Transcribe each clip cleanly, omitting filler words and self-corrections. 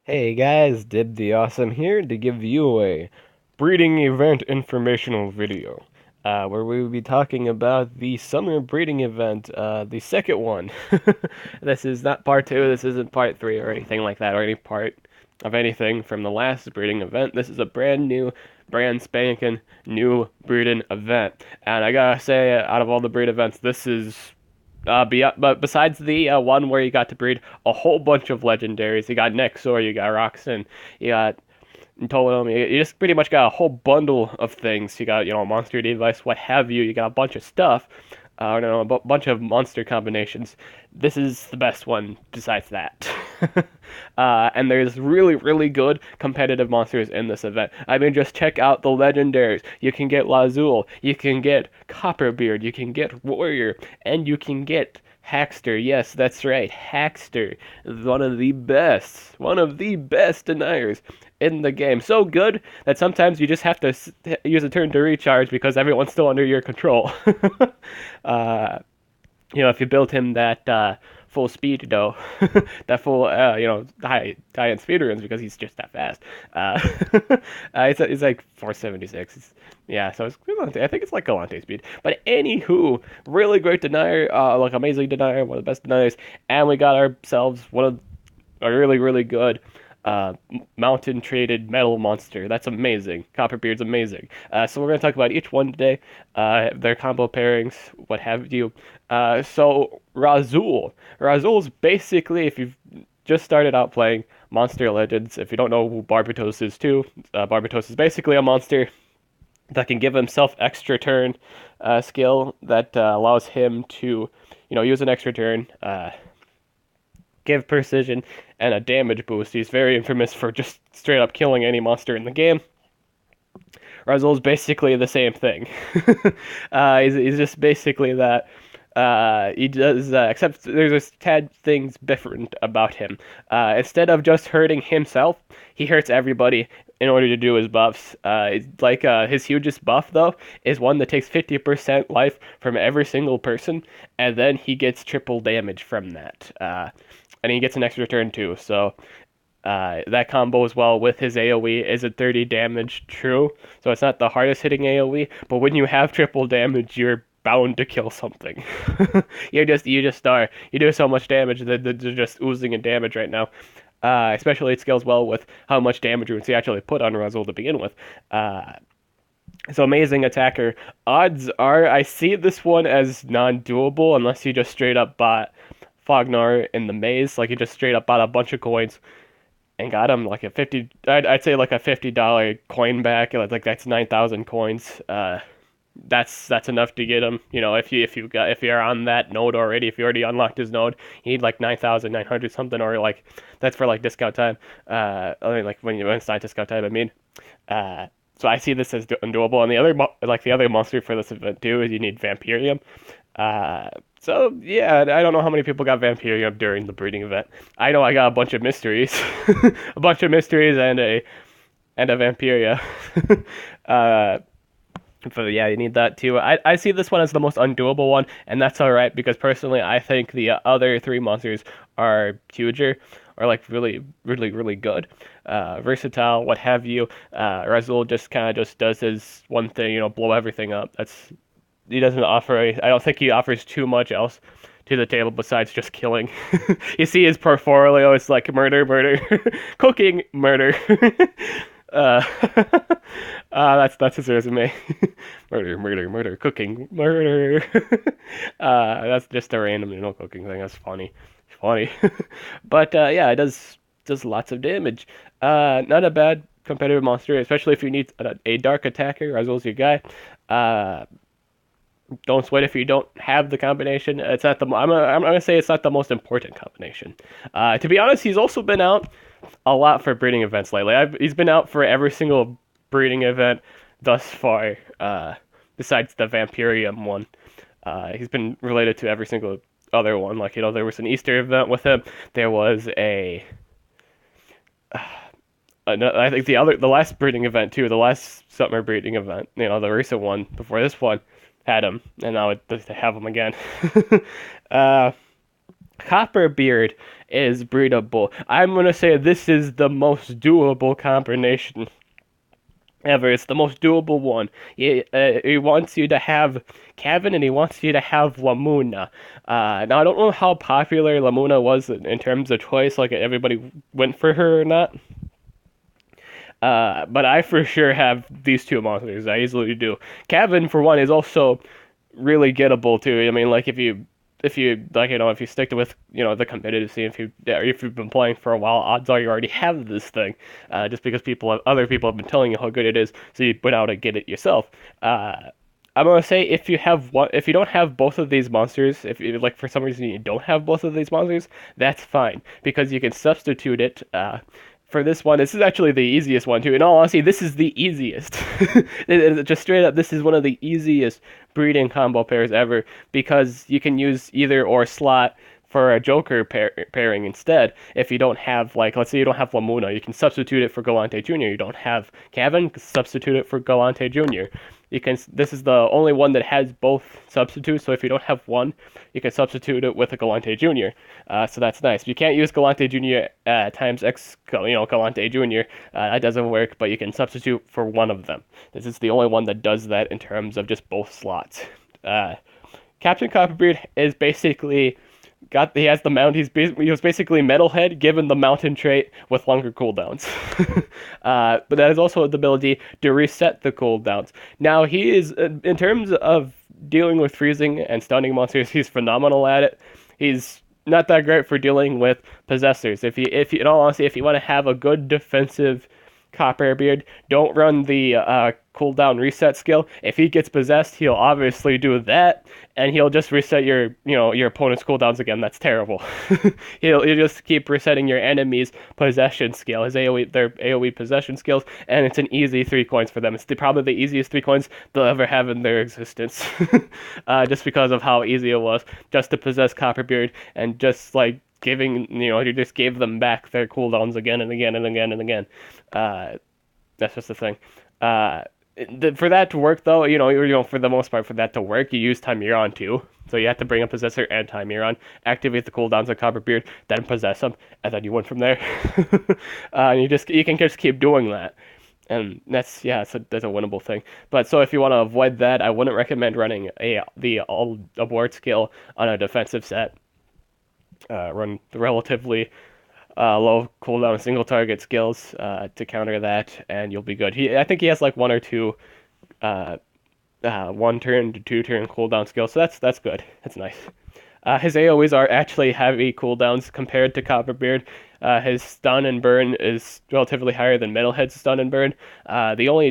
Hey guys, Dib the Awesome here to give you a breeding event informational video, where we will be talking about the summer breeding event, the second one. This is not part two, this isn't part three or anything like that, or any part of anything from the last breeding event. This is a brand new, brand spanking new breeding event. And I gotta say, out of all the breed events, this is but besides the one where you got to breed a whole bunch of legendaries, you got Nexor, you got Roxanne, you got Totem, you just pretty much got a whole bundle of things. You got, Monster Device, what have you. You got a bunch of stuff. I don't know, a bunch of monster combinations. This is the best one besides that. And there's really, really good competitive monsters in this event. I mean, just check out the legendaries. You can get Lazul, you can get Copperbeard, you can get Warrior, and you can get Hackster. Yes, that's right, Hackster. One of the best deniers in the game. So good that sometimes you just have to use a turn to recharge because everyone's still under your control. uh, if you build him that full speed though, that full high end speed runs because he's just that fast. It's like 476. Yeah, so it's Galante. I think it's like Galante speed. But anywho, really great denier, like amazing denier, one of the best deniers, and we got ourselves one of a really really good mountain traded metal monster. That's amazing. Copperbeard's amazing. So we're going to talk about each one today, their combo pairings, what have you. So Razul. Razul's basically, if you've just started out playing Monster Legends, if you don't know who Barbatos is too, Barbatos is basically a monster that can give himself extra turn skill that allows him to, use an extra turn, give precision, and a damage boost. He's very infamous for just straight up killing any monster in the game. Razul's basically the same thing. He's just basically that. He does, except there's a tad things different about him. Instead of just hurting himself, he hurts everybody in order to do his buffs. His hugest buff though is one that takes 50% life from every single person, and then he gets triple damage from that. And he gets an extra turn too. So that combos well with his AoE. Is it 30 damage? True. So it's not the hardest hitting AoE, but when you have triple damage, you're bound to kill something. You just are. You do so much damage that they're just oozing in damage right now. Especially it scales well with how much damage you actually put on Razul to begin with. So amazing attacker. Odds are I see this one as non-doable unless you just straight up bought Fognar in the maze. Like you just straight up bought a bunch of coins and got him like a 50. I'd say like a $50 coin back. Like that's 9,000 coins. That's enough to get him. If you're on that node already, if you already unlocked his node, you need like 9,900 something, or like that's for like discount time. Like when it's not discount time, I mean. So I see this as undoable. And the other monster for this event too is you need Vampirium. So yeah, I don't know how many people got Vampirium during the breeding event. I know I got a bunch of mysteries, a bunch of mysteries, and a Vampiria. uh, but yeah, you need that too. I see this one as the most undoable one, and that's all right because personally, I think the other three monsters are huger, or like really, really, really good, versatile, what have you. Razul just kind of just does his one thing, blow everything up. He doesn't offer. I don't think he offers too much else to the table besides just killing. You see his portfolio, it's like murder, murder, cooking, murder. uh, that's his resume. Murder, murder, murder, cooking, murder. That's just a random, cooking thing. That's funny, funny. But yeah, it does lots of damage. Not a bad competitive monster, especially if you need a dark attacker. Razul's your guy. Don't sweat if you don't have the combination. It's not the. I'm gonna say it's not the most important combination. To be honest, he's also been out a lot for breeding events lately. He's been out for every single breeding event thus far, besides the Vampirium one. He's been related to every single other one. Like there was an Easter event with him. There was I think the last breeding event too. The last summer breeding event. The recent one before this one had him, and now they have him again. Copperbeard is breedable. I'm gonna say this is the most doable combination ever. It's the most doable one. He wants you to have Kevin and he wants you to have Lamuna. Now, I don't know how popular Lamuna was in terms of choice, like everybody went for her or not. But I for sure have these two monsters. I easily do. Kevin, for one, is also really gettable too. I mean, like if you like, if you stick with the competitive scene, if you've been playing for a while, odds are you already have this thing, just because other people have been telling you how good it is, so you went out and get it yourself. I'm gonna say if you don't have both of these monsters, if you, like for some reason you don't have both of these monsters, that's fine because you can substitute it. For this one, this is actually the easiest one too. In all honesty, this is the easiest. Just straight up, this is one of the easiest breeding combo pairs ever because you can use either or slot for a Joker pairing instead. If you don't have, like, let's say you don't have Lamuna, you can substitute it for Galante Jr. You don't have Kevin, substitute it for Galante Jr. You can. This is the only one that has both substitutes. So if you don't have one, you can substitute it with a Galante Jr. So that's nice. You can't use Galante Jr. Times X, Galante Jr. That doesn't work, but you can substitute for one of them. This is the only one that does that in terms of just both slots. Captain Copperbeard is basically he has the mount. He was basically Metalhead given the mountain trait with longer cooldowns. But that is also the ability to reset the cooldowns. Now he is, in terms of dealing with freezing and stunning monsters, he's phenomenal at it. He's not that great for dealing with possessors. If you, in all honesty, if you want to have a good defensive Copperbeard, don't run the cooldown reset skill. If he gets possessed, he'll obviously do that, and he'll just reset your opponent's cooldowns again. That's terrible. He'll just keep resetting your enemy's possession skill, their AoE possession skills, and it's an easy 3 coins for them. It's probably the easiest 3 coins they'll ever have in their existence, just because of how easy it was just to possess Copperbeard and just like you just gave them back their cooldowns again and again and again and again. That's just the thing. For that to work, though, for the most part, for that to work, you use Timeron too. So you have to bring a Possessor and Timeron, activate the cooldowns of Copperbeard, then possess them, and then you win from there. And you can just keep doing that. And that's a winnable thing. But so if you want to avoid that, I wouldn't recommend running the all abort skill on a defensive set. Run the relatively low cooldown single target skills to counter that, and you'll be good. I think he has like 1 or 2 1 turn to 2 turn cooldown skills, so that's good. That's nice. His AoEs are actually heavy cooldowns compared to Copperbeard. His stun and burn is relatively higher than Metalhead's stun and burn. The only,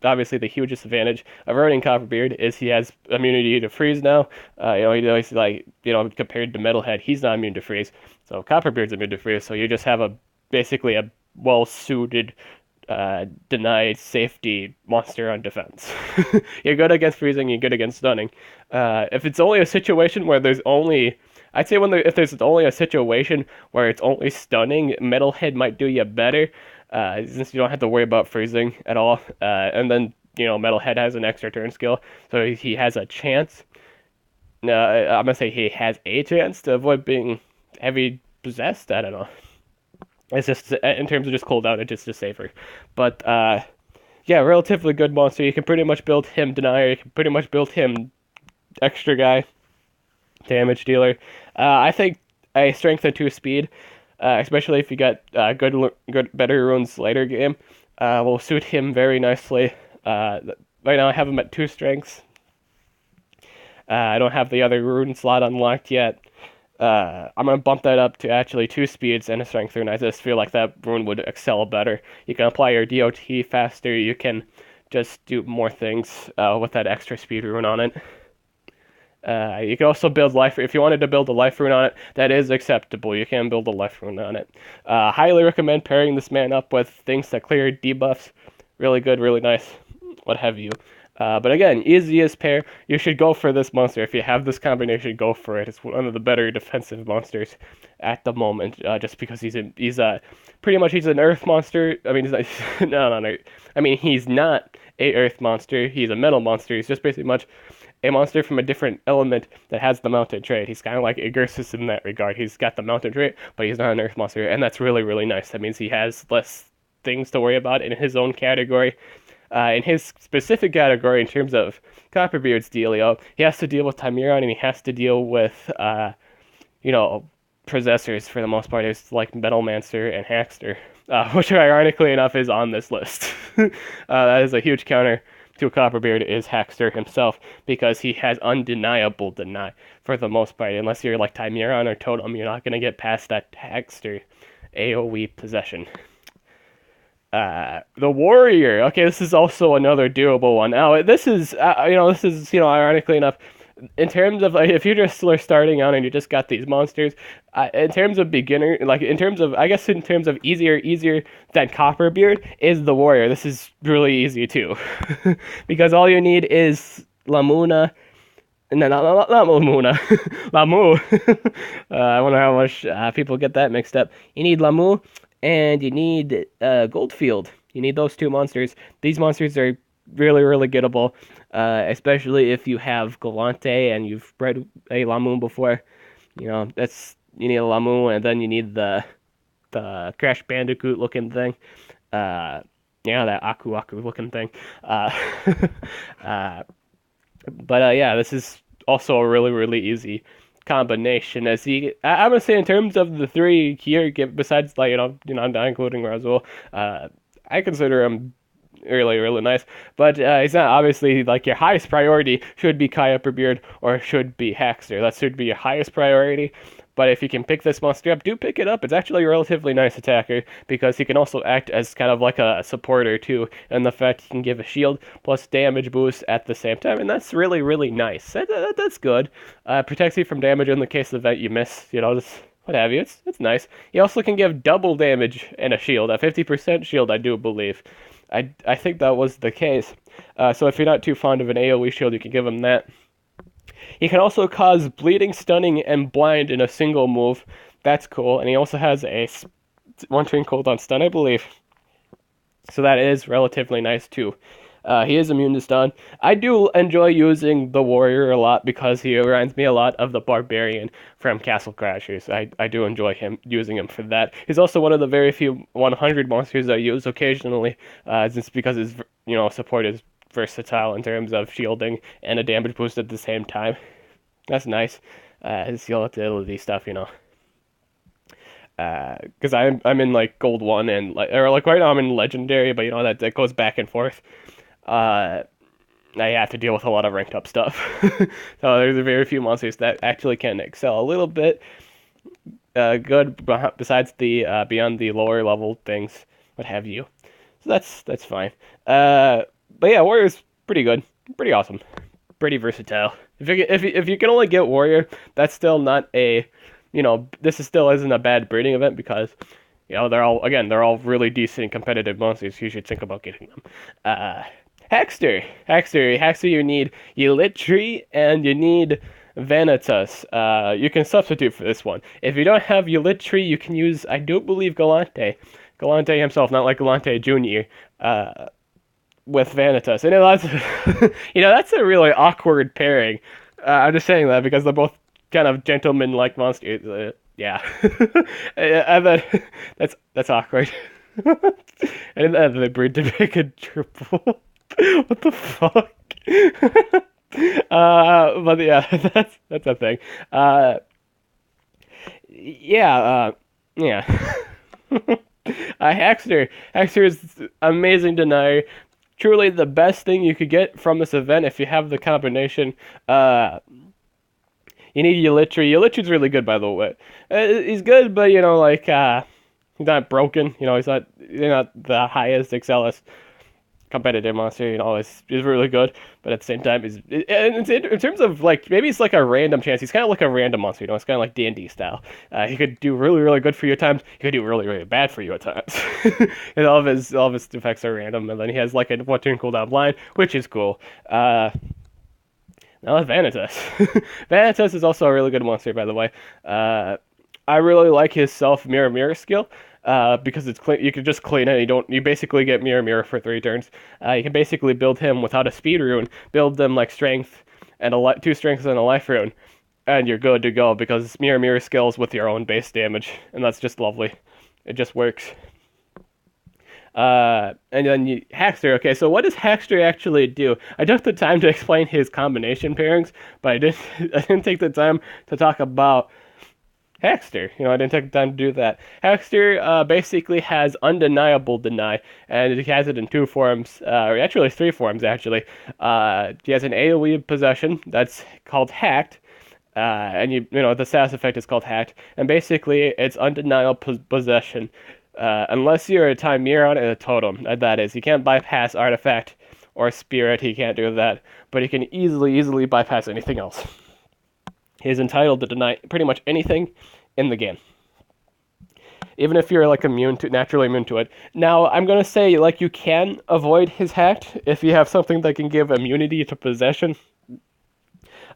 obviously the hugest advantage of running Copperbeard is he has immunity to freeze now. He's like, compared to Metalhead, he's not immune to freeze. So Copperbeard's immune to freeze. So you just have basically a well-suited denied safety monster on defense. You're good against freezing, you're good against stunning. If it's only a situation where if there's only a situation where it's only stunning, Metalhead might do you better, since you don't have to worry about freezing at all. And then, Metalhead has an extra turn skill, so he has a chance. I'm gonna say he has a chance to avoid being heavy possessed. I don't know. It's just, in terms of just cooldown, it's just safer. But, relatively good monster. You can pretty much build him Denier. You can pretty much build him Extra Guy, Damage Dealer. I think a Strength and 2 Speed, especially if you got better runes later game, will suit him very nicely. Right now I have him at 2 Strengths. I don't have the other rune slot unlocked yet. I'm going to bump that up to actually 2 speeds and a strength rune. I just feel like that rune would excel better. You can apply your DOT faster. You can just do more things with that extra speed rune on it. You can also build life. If you wanted to build a life rune on it, that is acceptable. You can build a life rune on it. Highly recommend pairing this man up with things that clear debuffs. Really good, really nice, what have you. But again, easiest pair. You should go for this monster. If you have this combination, go for it. It's one of the better defensive monsters at the moment, just because he's pretty much an earth monster. I mean, he's not a earth monster. He's a metal monster. He's just basically a monster from a different element that has the mountain trait. He's kind of like Igursus in that regard. He's got the mountain trait, but he's not an earth monster, and that's really, really nice. That means he has less things to worry about in his own category. In his specific category, in terms of Copperbeard's dealio, he has to deal with Tymeron, and he has to deal with, you know, possessors for the most part. It's like Metalmancer and Haxter, which ironically enough is on this list. That is a huge counter to Copperbeard is Haxter himself, because he has undeniable deny for the most part. Unless you're like Tymeron or Totem, you're not going to get past that Haxter AoE possession. The Warrior. Okay, this is also another doable one. Now, this is, ironically enough, in terms of, if you're just starting out and you just got these monsters, in terms of beginner, in terms of easier than Copperbeard is the Warrior. This is really easy too, because all you need is Lamuna. No, not Lamuna. Lamu. I wonder how much people get that mixed up. You need Lamu, and you need Goldfield. You need those two monsters. These monsters are really, really gettable, especially if you have Galante and you've bred a Lamu before. You need a Lamu, and then you need the Crash Bandicoot looking thing. That Aku looking thing. This is also a really, really easy combination. I'm gonna say in terms of the three here, besides not including Razul, I consider him really, really nice. But it's not obviously like your highest priority should be Copperbeard or should be Haxter. That should be your highest priority. But if you can pick this monster up, do pick it up. It's actually a relatively nice attacker because he can also act as kind of like a supporter too, and the fact he can give a shield plus damage boost at the same time, and that's really, really nice. That's good. Protects you from damage in the case of event you miss, just what have you. It's nice. He also can give double damage and a shield, a 50% shield, I do believe. I think that was the case. So if you're not too fond of an AoE shield, you can give him that. He can also cause bleeding, stunning, and blind in a single move. That's cool. And he also has a one turn cooldown stun, I believe. So that is relatively nice too. He is immune to stun. I do enjoy using the Warrior a lot because he reminds me a lot of the Barbarian from Castle Crashers. I do enjoy using him for that. He's also one of the very few 100 monsters I use occasionally, just because his support is versatile in terms of shielding and a damage boost at the same time. That's nice. His utility stuff, because I'm in like Gold 1 and right now I'm in Legendary, but that goes back and forth. I have to deal with a lot of ranked up stuff. So there's a very few monsters that actually can excel a little bit good besides the beyond the lower level things, what have you. So that's fine. But yeah, Warrior's pretty good, pretty awesome, pretty versatile. If you can only get Warrior, that's still not a, this still isn't a bad breeding event because, they're all really decent competitive monsters. You should think about getting them. Haxter, you need Elytri and you need Vanitas. You can substitute for this one. If you don't have Elytri, you can use, I do believe, Galante himself, not like Galante Jr., with Vanitas. And that's, that's a really awkward pairing. I'm just saying that because they're both kind of gentleman-like monsters. Yeah. And then, that's awkward. And then they breed to make a triple. What the fuck? But yeah, that's a thing. Yeah. Haxter is amazing denier. Truly the best thing you could get from this event if you have the combination. You need Elytri. Elytri's really good, by the way. He's good, but he's not broken. He's not the highest XLS competitive monster. He's really good, but at the same time, in terms of maybe it's like a random chance. He's kind of like a random monster. It's kind of like D&D style. He could do really, really good for you at times. He could do really, really bad for you at times. And all of his effects are random, and then he has like a 1 turn cooldown blind, which is cool. Now that's Vanitas. Vanitas is also a really good monster, by the way. I really like his self mirror skill. Because it's clean, you can just clean it. You basically get mirror for 3 turns. You can basically build him without a speed rune. Build them like strength and 2 strengths and a life rune, and you're good to go because mirror skills with your own base damage, and that's just lovely. It just works. And then Hackster. Okay, so what does Hackster actually do? I took the time to explain his combination pairings, but I didn't take the time to talk about Hackster. I didn't take the time to do that. Hackster basically has Undeniable Deny, and he has it in 2 forms, or actually 3 forms, actually. He has an AoE possession that's called Hacked, and the status effect is called Hacked, and basically it's Undeniable Possession. Unless you're a Chimera and a Totem, that is. He can't bypass Artifact or Spirit, he can't do that, but he can easily bypass anything else. He's entitled to deny pretty much anything in the game, even if you're naturally immune to it. Now, I'm gonna say you can avoid his Hacked if you have something that can give immunity to possession.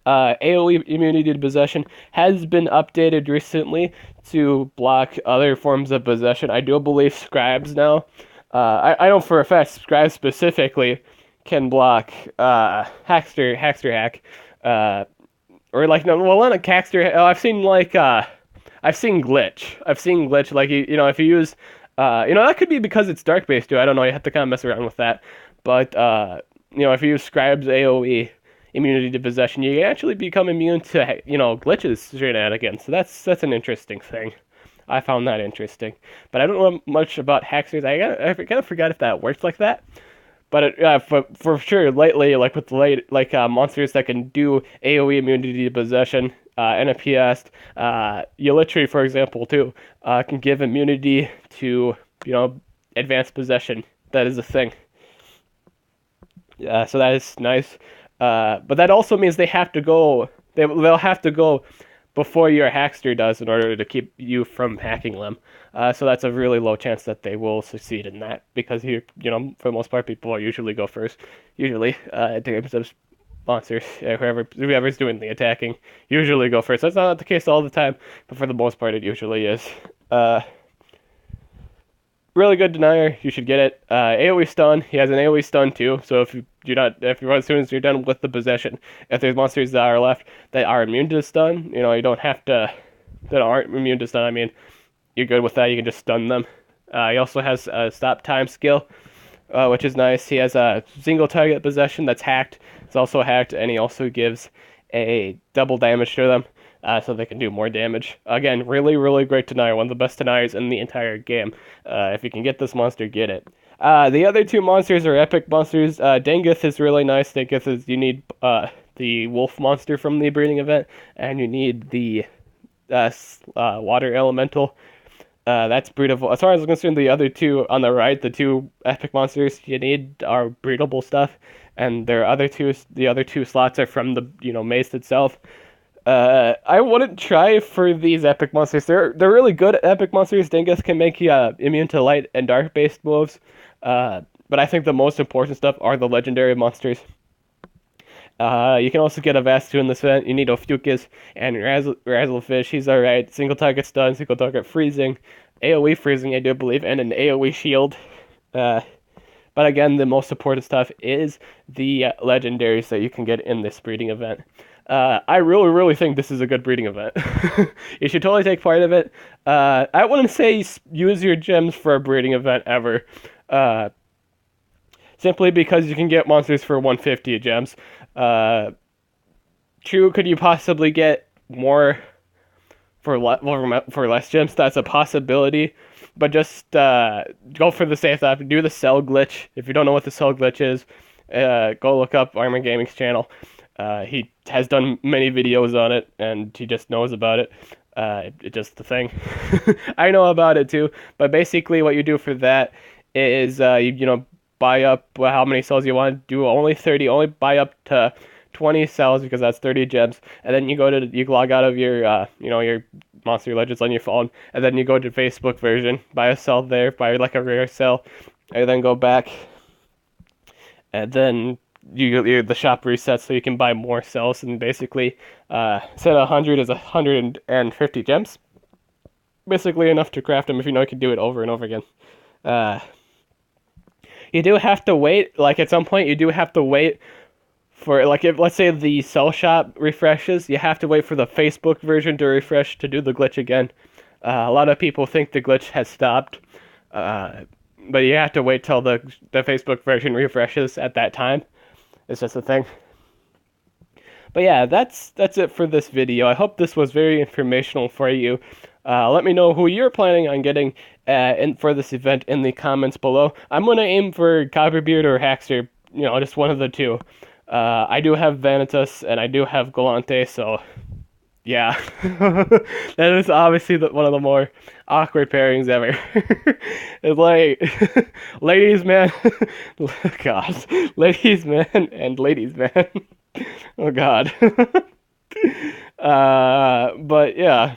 AoE immunity to possession has been updated recently to block other forms of possession. I do believe scribes now. I know for a fact scribes specifically can block Hackster hack. Or not a Hackster. I've seen glitch. If you use that could be because it's dark based too. I don't know. You have to kind of mess around with that. But if you use scribes AoE immunity to possession, you actually become immune to glitches shenanigans. So that's an interesting thing. I found that interesting, but I don't know much about Hacksters. I kind of forgot if that works like that. But for sure, lately, with monsters that can do AoE immunity to possession, NFPS, Yelitri, for example, too, can give immunity to advanced possession. That is a thing. So that is nice. But that also means they have to go. They'll have to go before your Hackster does in order to keep you from hacking them. So that's a really low chance that they will succeed in that because for the most part, people usually go first. Usually, in terms of monsters, whoever's doing the attacking usually go first. That's not the case all the time, but for the most part, it usually is. Really good denier. You should get it. AoE stun. He has an AoE stun too. So as soon as you're done with the possession, if there's monsters that are left that are immune to stun, you don't have to. That aren't immune to stun. I mean, you're good with that. You can just stun them. He also has a stop time skill, which is nice. He has a single target possession that's hacked. It's also hacked, and he also gives a double damage to them. So they can do more damage. Again, really great denier. One of the best deniers in the entire game. If you can get this monster, get it. The other 2 monsters are epic monsters. Dengith is really nice. Dengith is, you need the wolf monster from the breeding event, and you need the water elemental. That's breedable. As far as I'm concerned, the other 2 on the right, the 2 epic monsters you need are breedable stuff, and the other two slots are from the maze itself. I wouldn't try for these epic monsters. They're really good at epic monsters. Dengith can make you immune to light and dark based moves. But I think the most important stuff are the legendary monsters. You can also get a Vastu in this event. You need Ophiuchus and Razzlefish. He's alright. Single target stun, single target freezing, AoE freezing, I do believe, and an AoE shield. But again, the most important stuff is the legendaries that you can get in this breeding event. I really think this is a good breeding event. You should totally take part of it. I wouldn't say use your gems for a breeding event ever. Simply because you can get monsters for 150 gems. True, could you possibly get more for less gems? That's a possibility. But just go for the safe option. Do the cell glitch. If you don't know what the cell glitch is, go look up Armor Gaming's channel. He has done many videos on it, and he just knows about it. It's just the thing. I know about it too, but basically what you do for that is you buy up how many cells you want. Do only 30. Only buy up to 20 cells because that's 30 gems, and then you log out of your your Monster Legends on your phone, and then you go to Facebook version, buy a cell there, buy a rare cell, and then go back, and then the shop resets so you can buy more cells, and basically set 100 as 150 gems, basically enough to craft them if you can do it over and over again. You do have to wait, at some point you do have to wait for, like, if let's say the Cell Shop refreshes, you have to wait for the Facebook version to refresh to do the glitch again. A lot of people think the glitch has stopped, but you have to wait till the Facebook version refreshes at that time. It's just a thing. But yeah, that's it for this video. I hope this was very informational for you. Let me know who you're planning on getting in for this event in the comments below. I'm gonna aim for Copperbeard or Haxter, just one of the two. I do have Vanitas and I do have Galante, so yeah, that is obviously one of the more awkward pairings ever. It's like, ladies man, God, ladies man and ladies man. Oh God. But yeah,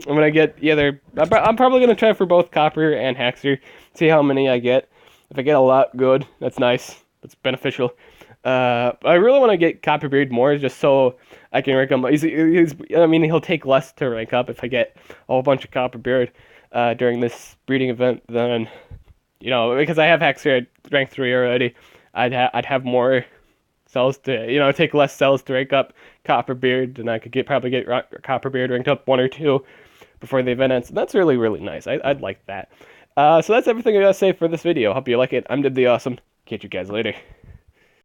I'm gonna get either. I'm probably gonna try for both Copper and Haxter. See how many I get. If I get a lot, good. That's nice. That's beneficial. I really want to get Copperbeard more, just so I can rank him. He'll take less to rank up if I get a whole bunch of Copperbeard during this breeding event. Then, because I have Haxter at rank 3 already, I'd have more cells to, take less cells to rank up Copperbeard, and I could probably get Copperbeard ranked up 1 or 2 before the event ends. And that's really, really nice. I'd like that. So that's everything I gotta say for this video. Hope you like it. I'm Dib the Awesome. Catch you guys later.